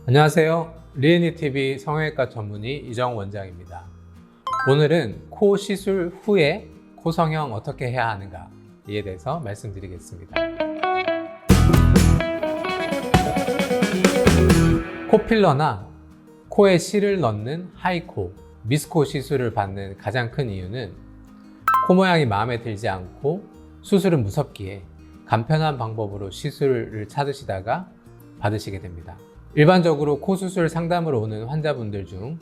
안녕하세요. 리애니TV 성형외과 전문의 이정 원장입니다. 오늘은 코 시술 후에 코 성형 어떻게 해야 하는가에 대해서 말씀드리겠습니다. 코필러나 코에 실을 넣는 하이코, 미스코 시술을 받는 가장 큰 이유는 코 모양이 마음에 들지 않고 수술은 무섭기에 간편한 방법으로 시술을 찾으시다가 받으시게 됩니다. 일반적으로 코 수술 상담으로 오는 환자분들 중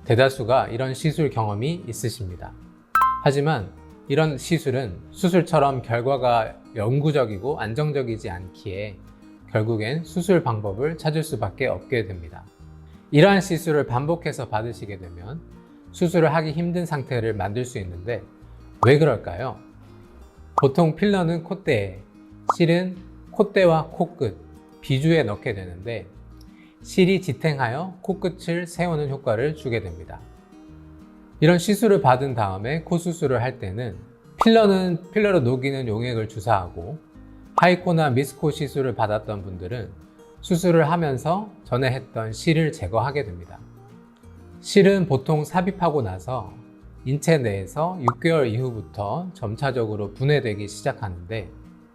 대다수가 이런 시술 경험이 있으십니다. 하지만 이런 시술은 수술처럼 결과가 영구적이고 안정적이지 않기에 결국엔 수술 방법을 찾을 수밖에 없게 됩니다. 이러한 시술을 반복해서 받으시게 되면 수술을 하기 힘든 상태를 만들 수 있는데 왜 그럴까요? 보통 필러는 콧대에, 실은 콧대와 코끝, 비주에 넣게 되는데 실이 지탱하여 코끝을 세우는 효과를 주게 됩니다. 이런 시술을 받은 다음에 코 수술을 할 때는 필러는 필러로 녹이는 용액을 주사하고 하이코나 미스코 시술을 받았던 분들은 수술을 하면서 전에 했던 실을 제거하게 됩니다. 실은 보통 삽입하고 나서 인체 내에서 6개월 이후부터 점차적으로 분해되기 시작하는데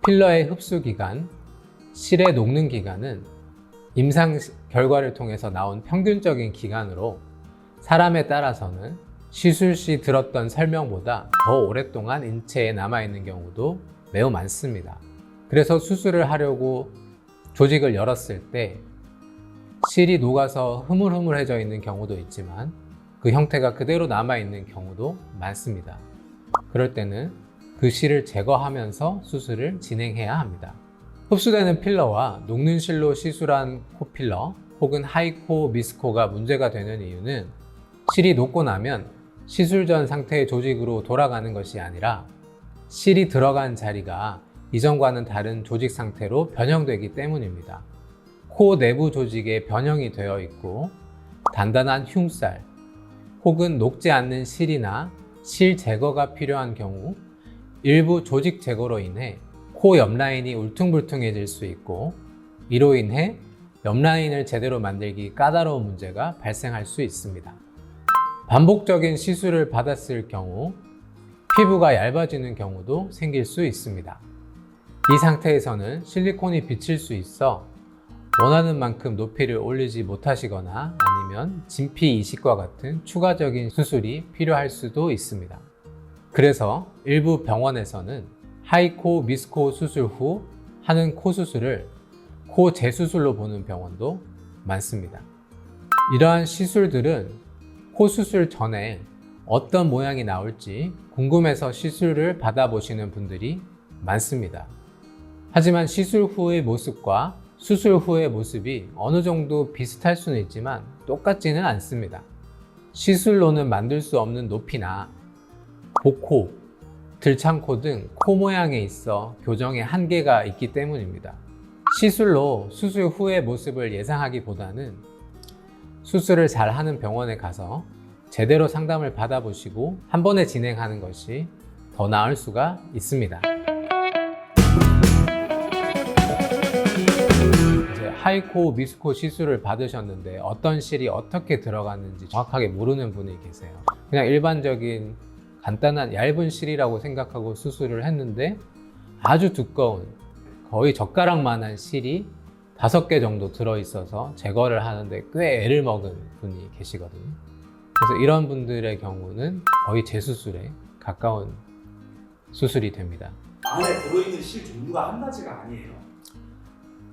필러의 흡수 기간, 실의 녹는 기간은 임상 결과를 통해서 나온 평균적인 기간으로 사람에 따라서는 시술 시 들었던 설명보다 더 오랫동안 인체에 남아있는 경우도 매우 많습니다. 그래서 수술을 하려고 조직을 열었을 때 실이 녹아서 흐물흐물해져 있는 경우도 있지만 그 형태가 그대로 남아있는 경우도 많습니다. 그럴 때는 그 실을 제거하면서 수술을 진행해야 합니다. 흡수되는 필러와 녹는 실로 시술한 코필러 혹은 하이코, 미스코가 문제가 되는 이유는 실이 녹고 나면 시술 전 상태의 조직으로 돌아가는 것이 아니라 실이 들어간 자리가 이전과는 다른 조직 상태로 변형되기 때문입니다. 코 내부 조직에 변형이 되어 있고 단단한 흉살 혹은 녹지 않는 실이나 실 제거가 필요한 경우 일부 조직 제거로 인해 코 옆라인이 울퉁불퉁해질 수 있고 이로 인해 옆라인을 제대로 만들기 까다로운 문제가 발생할 수 있습니다. 반복적인 시술을 받았을 경우 피부가 얇아지는 경우도 생길 수 있습니다. 이 상태에서는 실리콘이 비칠 수 있어 원하는 만큼 높이를 올리지 못하시거나 아니면 진피 이식과 같은 추가적인 수술이 필요할 수도 있습니다. 그래서 일부 병원에서는 하이코, 미스코 수술 후 하는 코 수술을 코 재수술로 보는 병원도 많습니다. 이러한 시술들은 코 수술 전에 어떤 모양이 나올지 궁금해서 시술을 받아보시는 분들이 많습니다. 하지만 시술 후의 모습과 수술 후의 모습이 어느 정도 비슷할 수는 있지만 똑같지는 않습니다. 시술로는 만들 수 없는 높이나 복코, 들창코 등 코 모양에 있어 교정의 한계가 있기 때문입니다. 시술로 수술 후의 모습을 예상하기보다는 수술을 잘 하는 병원에 가서 제대로 상담을 받아보시고 한 번에 진행하는 것이 더 나을 수가 있습니다. 이제 하이코, 미스코 시술을 받으셨는데 어떤 실이 어떻게 들어갔는지 정확하게 모르는 분이 계세요. 그냥 일반적인 간단한 얇은 실이라고 생각하고 수술을 했는데 아주 두꺼운 거의 젓가락만한 실이 5개 정도 들어있어서 제거를 하는데 꽤 애를 먹은 분이 계시거든요. 그래서 이런 분들의 경우는 거의 재수술에 가까운 수술이 됩니다. 안에 들어있는 실 종류가 한 가지가 아니에요.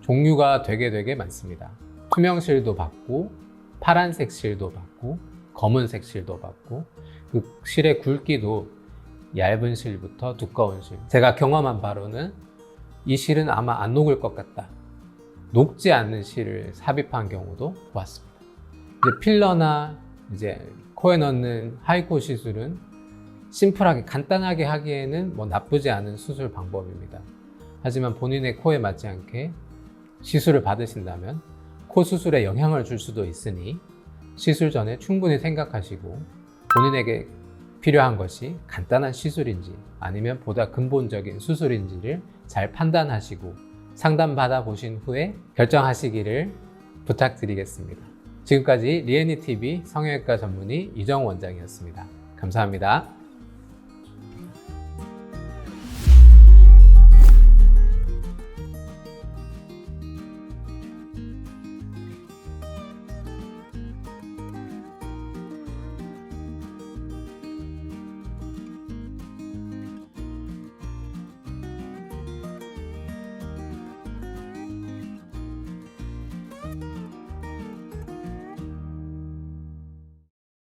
종류가 되게 많습니다. 투명 실도 받고 파란색 실도 받고 검은색 실도 받고 그 실의 굵기도 얇은 실부터 두꺼운 실. 제가 경험한 바로는 이 실은 아마 안 녹을 것 같다. 녹지 않는 실을 삽입한 경우도 보았습니다. 이제 필러나 이제 코에 넣는 하이코 시술은 심플하게 간단하게 하기에는 뭐 나쁘지 않은 수술 방법입니다. 하지만 본인의 코에 맞지 않게 시술을 받으신다면 코 수술에 영향을 줄 수도 있으니 시술 전에 충분히 생각하시고 본인에게 필요한 것이 간단한 시술인지 아니면 보다 근본적인 수술인지를 잘 판단하시고 상담받아 보신 후에 결정하시기를 부탁드리겠습니다. 지금까지 리애니TV 성형외과 전문의 이정 원장이었습니다. 감사합니다.